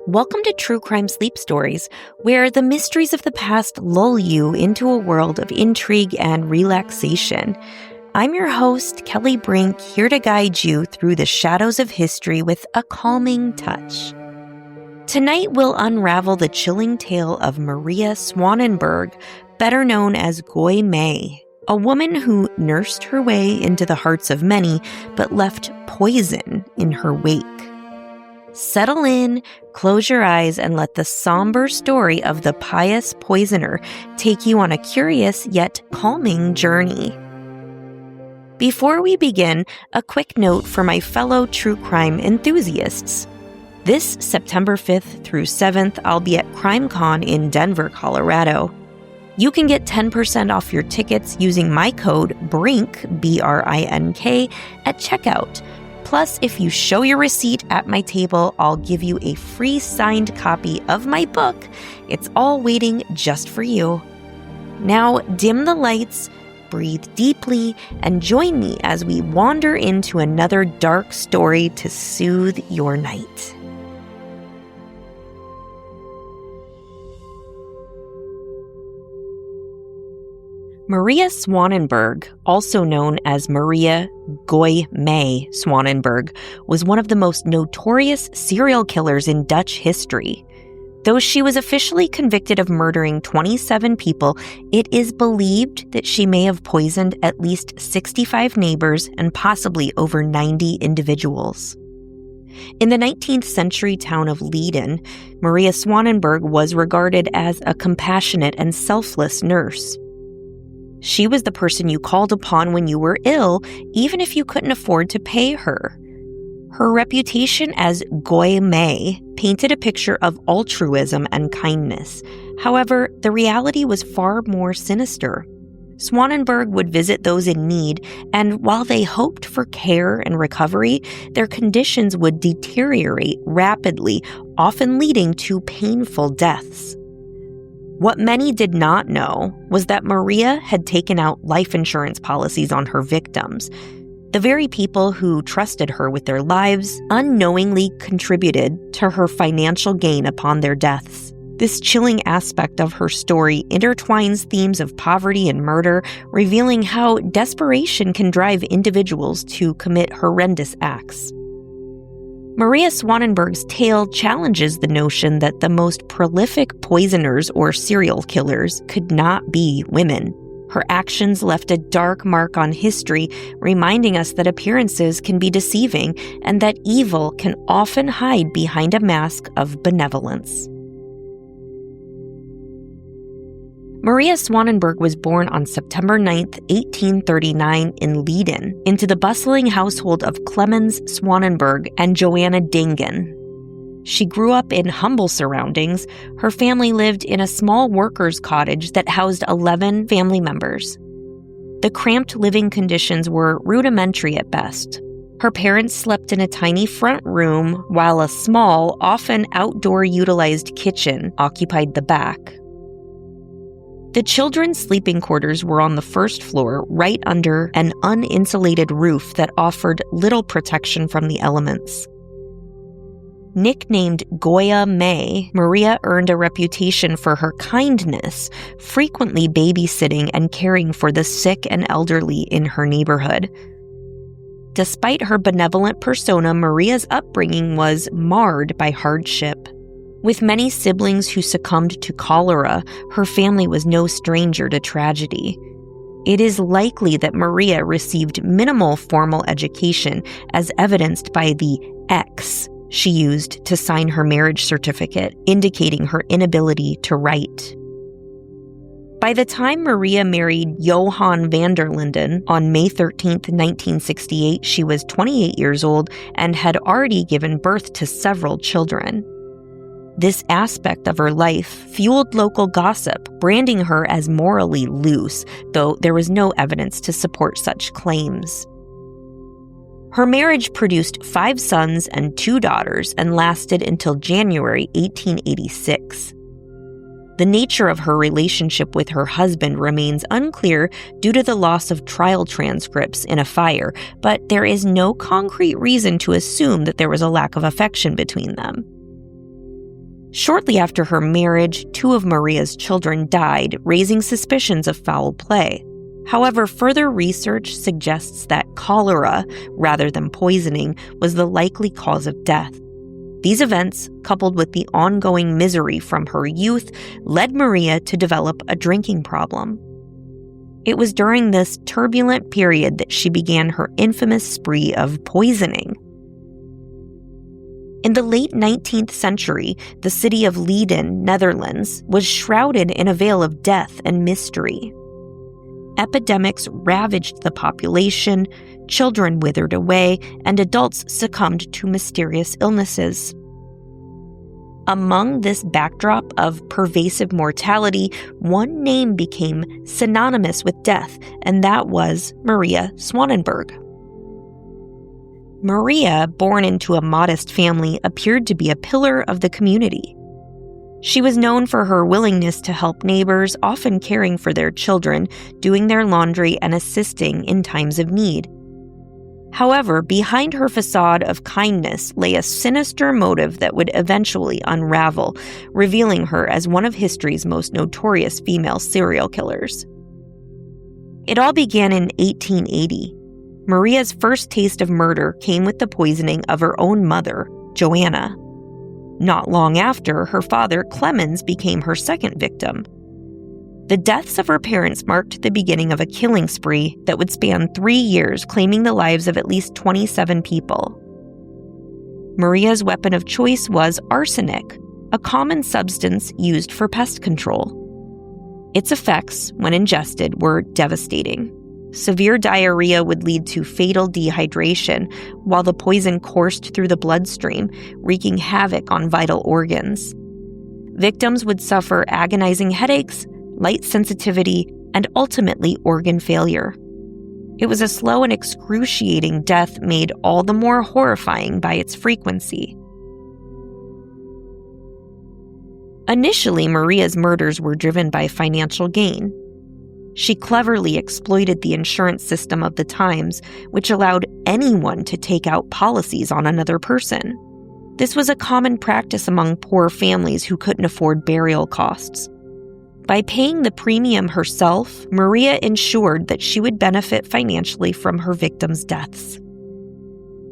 Welcome to True Crime Sleep Stories, where the mysteries of the past lull you into a world of intrigue and relaxation. I'm your host, Kelly Brink, here to guide you through the shadows of history with a calming touch. Tonight, we'll unravel the chilling tale of Maria Swanenberg, better known as Goeie Mie, a woman who nursed her way into the hearts of many, but left poison in her wake. Settle in, close your eyes, and let the somber story of the Pious poisoner take you on a curious yet calming journey. Before we begin, a quick note for my fellow true crime enthusiasts. This September 5th through 7th, I'll be at CrimeCon in Denver, Colorado. You can get 10% off your tickets using my code BRINK, B-R-I-N-K, at checkout. Plus, if you show your receipt at my table, I'll give you a free signed copy of my book. It's all waiting just for you. Now, dim the lights, breathe deeply, and join me as we wander into another dark story to soothe your night. Maria Swanenberg, also known as Maria Goeie Mie Swanenberg, was one of the most notorious serial killers in Dutch history. Though she was officially convicted of murdering 27 people, it is believed that she may have poisoned at least 65 neighbors and possibly over 90 individuals. In the 19th century town of Leiden, Maria Swanenberg was regarded as a compassionate and selfless nurse. She was the person you called upon when you were ill, even if you couldn't afford to pay her. Her reputation as Goeie Mie painted a picture of altruism and kindness. However, the reality was far more sinister. Swanenberg would visit those in need, and while they hoped for care and recovery, their conditions would deteriorate rapidly, often leading to painful deaths. What many did not know was that Maria had taken out life insurance policies on her victims. The very people who trusted her with their lives unknowingly contributed to her financial gain upon their deaths. This chilling aspect of her story intertwines themes of poverty and murder, revealing how desperation can drive individuals to commit horrendous acts. Maria Swanenberg's tale challenges the notion that the most prolific poisoners or serial killers could not be women. Her actions left a dark mark on history, reminding us that appearances can be deceiving and that evil can often hide behind a mask of benevolence. Maria Swanenberg was born on September 9, 1839 in Leiden, into the bustling household of Clemens Swanenberg and Joanna Dingen. She grew up in humble surroundings. Her family lived in a small workers' cottage that housed 11 family members. The cramped living conditions were rudimentary at best. Her parents slept in a tiny front room, while a small, often outdoor-utilized kitchen occupied the back. The children's sleeping quarters were on the first floor, right under an uninsulated roof that offered little protection from the elements. Nicknamed Goeie Mie, Maria earned a reputation for her kindness, frequently babysitting and caring for the sick and elderly in her neighborhood. Despite her benevolent persona, Maria's upbringing was marred by hardship. With many siblings who succumbed to cholera, her family was no stranger to tragedy. It is likely that Maria received minimal formal education, as evidenced by the X she used to sign her marriage certificate, indicating her inability to write. By the time Maria married Johan van der Linden on May 13, 1968, she was 28 years old and had already given birth to several children. This aspect of her life fueled local gossip, branding her as morally loose, though there was no evidence to support such claims. Her marriage produced 5 sons and 2 daughters and lasted until January 1886. The nature of her relationship with her husband remains unclear due to the loss of trial transcripts in a fire, but there is no concrete reason to assume that there was a lack of affection between them. Shortly after her marriage, 2 of Maria's children died, raising suspicions of foul play. However, further research suggests that cholera, rather than poisoning, was the likely cause of death. These events, coupled with the ongoing misery from her youth, led Maria to develop a drinking problem. It was during this turbulent period that she began her infamous spree of poisoning. In the late 19th century, the city of Leiden, Netherlands, was shrouded in a veil of death and mystery. Epidemics ravaged the population, children withered away, and adults succumbed to mysterious illnesses. Among this backdrop of pervasive mortality, one name became synonymous with death, and that was Maria Swanenberg. Maria, born into a modest family, appeared to be a pillar of the community. She was known for her willingness to help neighbors, often caring for their children, doing their laundry, and assisting in times of need. However, behind her facade of kindness lay a sinister motive that would eventually unravel, revealing her as one of history's most notorious female serial killers. It all began in 1880. Maria's first taste of murder came with the poisoning of her own mother, Joanna. Not long after, her father, Clemens, became her second victim. The deaths of her parents marked the beginning of a killing spree that would span 3 years, claiming the lives of at least 27 people. Maria's weapon of choice was arsenic, a common substance used for pest control. Its effects, when ingested, were devastating. Severe diarrhea would lead to fatal dehydration, while the poison coursed through the bloodstream, wreaking havoc on vital organs. Victims would suffer agonizing headaches, light sensitivity, and ultimately organ failure. It was a slow and excruciating death made all the more horrifying by its frequency. Initially, Maria's murders were driven by financial gain. She cleverly exploited the insurance system of the times, which allowed anyone to take out policies on another person. This was a common practice among poor families who couldn't afford burial costs. By paying the premium herself, Maria ensured that she would benefit financially from her victims' deaths.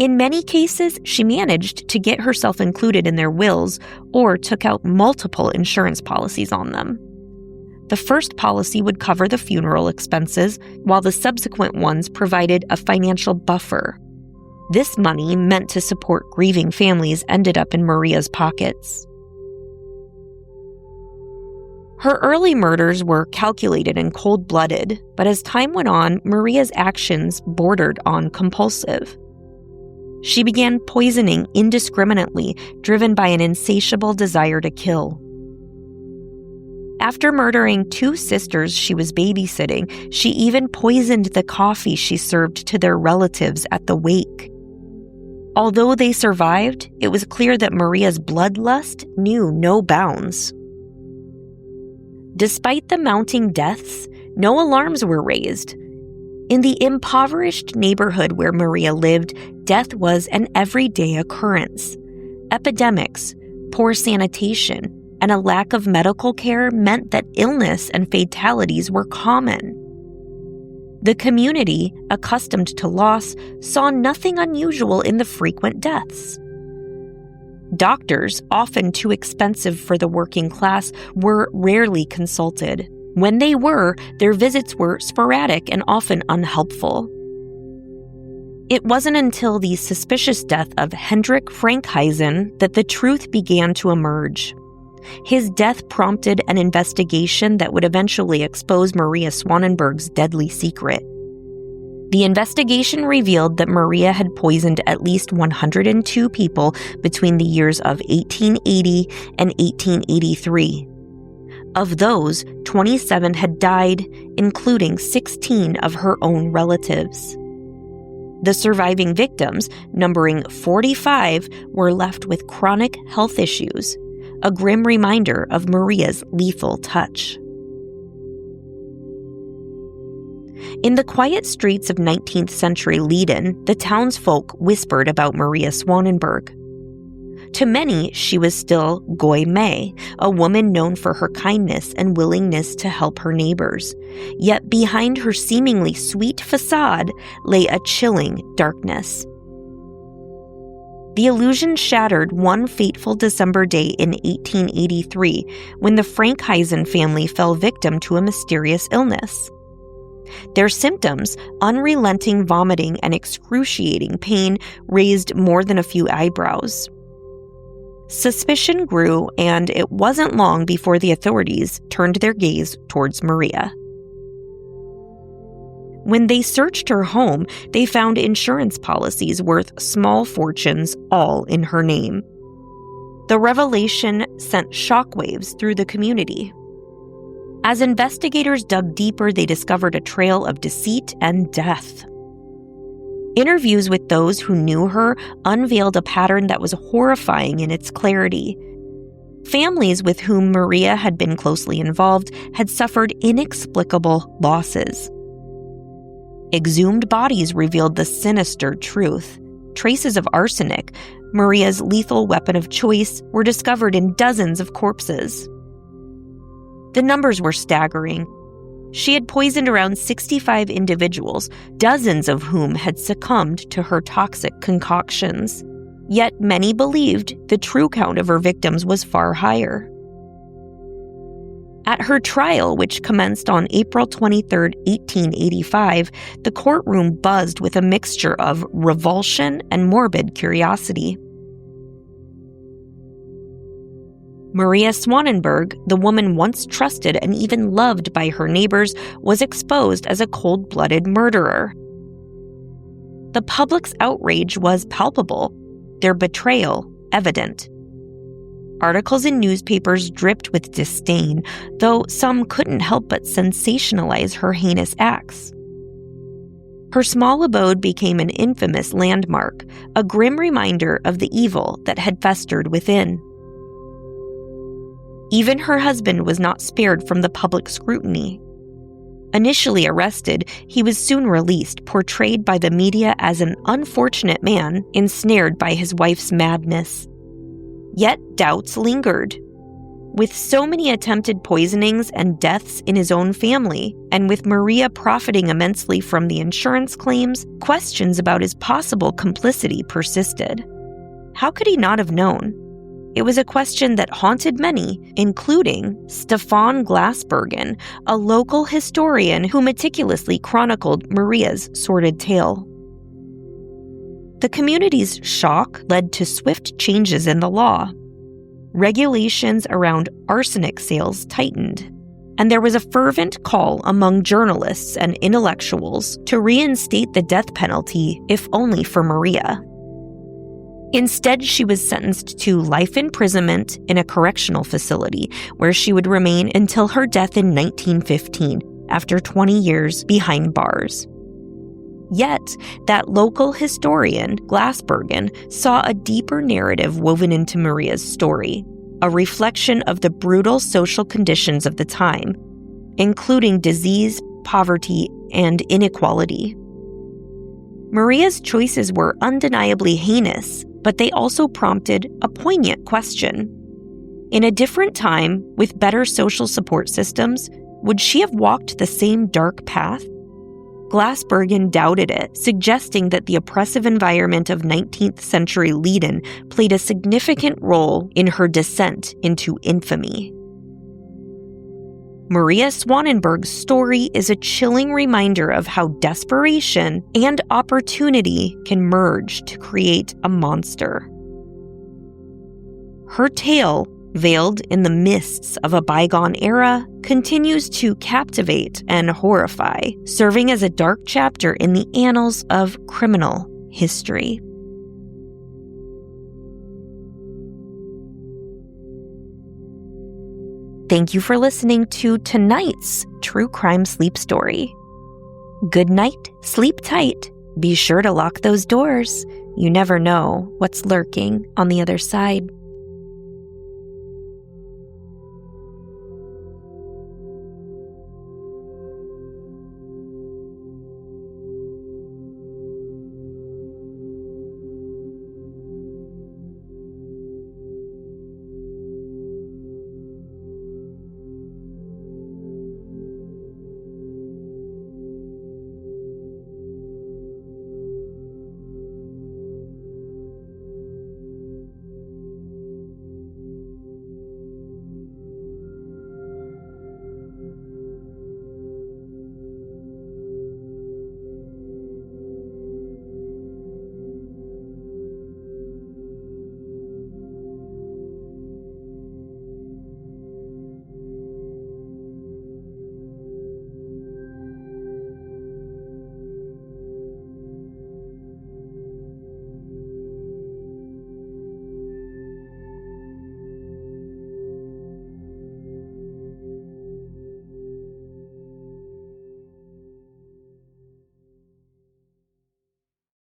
In many cases, she managed to get herself included in their wills or took out multiple insurance policies on them. The first policy would cover the funeral expenses, while the subsequent ones provided a financial buffer. This money, meant to support grieving families, ended up in Maria's pockets. Her early murders were calculated and cold-blooded, but as time went on, Maria's actions bordered on compulsive. She began poisoning indiscriminately, driven by an insatiable desire to kill. After murdering 2 sisters she was babysitting, she even poisoned the coffee she served to their relatives at the wake. Although they survived, it was clear that Maria's bloodlust knew no bounds. Despite the mounting deaths, no alarms were raised. In the impoverished neighborhood where Maria lived, death was an everyday occurrence. Epidemics, poor sanitation, and a lack of medical care meant that illness and fatalities were common. The community, accustomed to loss, saw nothing unusual in the frequent deaths. Doctors, often too expensive for the working class, were rarely consulted. When they were, their visits were sporadic and often unhelpful. It wasn't until the suspicious death of Hendrik Frankhuizen that the truth began to emerge. His death prompted an investigation that would eventually expose Maria Swanenberg's deadly secret. The investigation revealed that Maria had poisoned at least 102 people between the years of 1880 and 1883. Of those, 27 had died, including 16 of her own relatives. The surviving victims, numbering 45, were left with chronic health issues, a grim reminder of Maria's lethal touch. In the quiet streets of 19th century Leiden, the townsfolk whispered about Maria Swanenberg. To many, she was still Goeie Mie, a woman known for her kindness and willingness to help her neighbors. Yet behind her seemingly sweet facade lay a chilling darkness. The illusion shattered one fateful December day in 1883 when the Frankheisen family fell victim to a mysterious illness. Their symptoms, unrelenting vomiting and excruciating pain, raised more than a few eyebrows. Suspicion grew, and it wasn't long before the authorities turned their gaze towards Maria. When they searched her home, they found insurance policies worth small fortunes, all in her name. The revelation sent shockwaves through the community. As investigators dug deeper, they discovered a trail of deceit and death. Interviews with those who knew her unveiled a pattern that was horrifying in its clarity. Families with whom Maria had been closely involved had suffered inexplicable losses. Exhumed bodies revealed the sinister truth. Traces of arsenic, Maria's lethal weapon of choice, were discovered in dozens of corpses. The numbers were staggering. She had poisoned around 65 individuals, dozens of whom had succumbed to her toxic concoctions. Yet many believed the true count of her victims was far higher. At her trial, which commenced on April 23, 1885, the courtroom buzzed with a mixture of revulsion and morbid curiosity. Maria Swanenberg, the woman once trusted and even loved by her neighbors, was exposed as a cold-blooded murderer. The public's outrage was palpable, their betrayal evident. Articles in newspapers dripped with disdain, though some couldn't help but sensationalize her heinous acts. Her small abode became an infamous landmark, a grim reminder of the evil that had festered within. Even her husband was not spared from the public scrutiny. Initially arrested, he was soon released, portrayed by the media as an unfortunate man ensnared by his wife's madness. Yet doubts lingered. With so many attempted poisonings and deaths in his own family, and with Maria profiting immensely from the insurance claims, questions about his possible complicity persisted. How could he not have known? It was a question that haunted many, including Stefan Glasbergen, a local historian who meticulously chronicled Maria's sordid tale. The community's shock led to swift changes in the law. Regulations around arsenic sales tightened, and there was a fervent call among journalists and intellectuals to reinstate the death penalty, if only for Maria. Instead, she was sentenced to life imprisonment in a correctional facility, where she would remain until her death in 1915, after 20 years behind bars. Yet, that local historian, Glasbergen, saw a deeper narrative woven into Maria's story, a reflection of the brutal social conditions of the time, including disease, poverty, and inequality. Maria's choices were undeniably heinous, but they also prompted a poignant question. In a different time, with better social support systems, would she have walked the same dark path? Glasbergen doubted it, suggesting that the oppressive environment of 19th century Leiden played a significant role in her descent into infamy. Maria Swanenberg's story is a chilling reminder of how desperation and opportunity can merge to create a monster. Her tale, veiled in the mists of a bygone era, continues to captivate and horrify, serving as a dark chapter in the annals of criminal history. Thank you for listening to tonight's True Crime Sleep Story. Good night, sleep tight. Be sure to lock those doors. You never know what's lurking on the other side.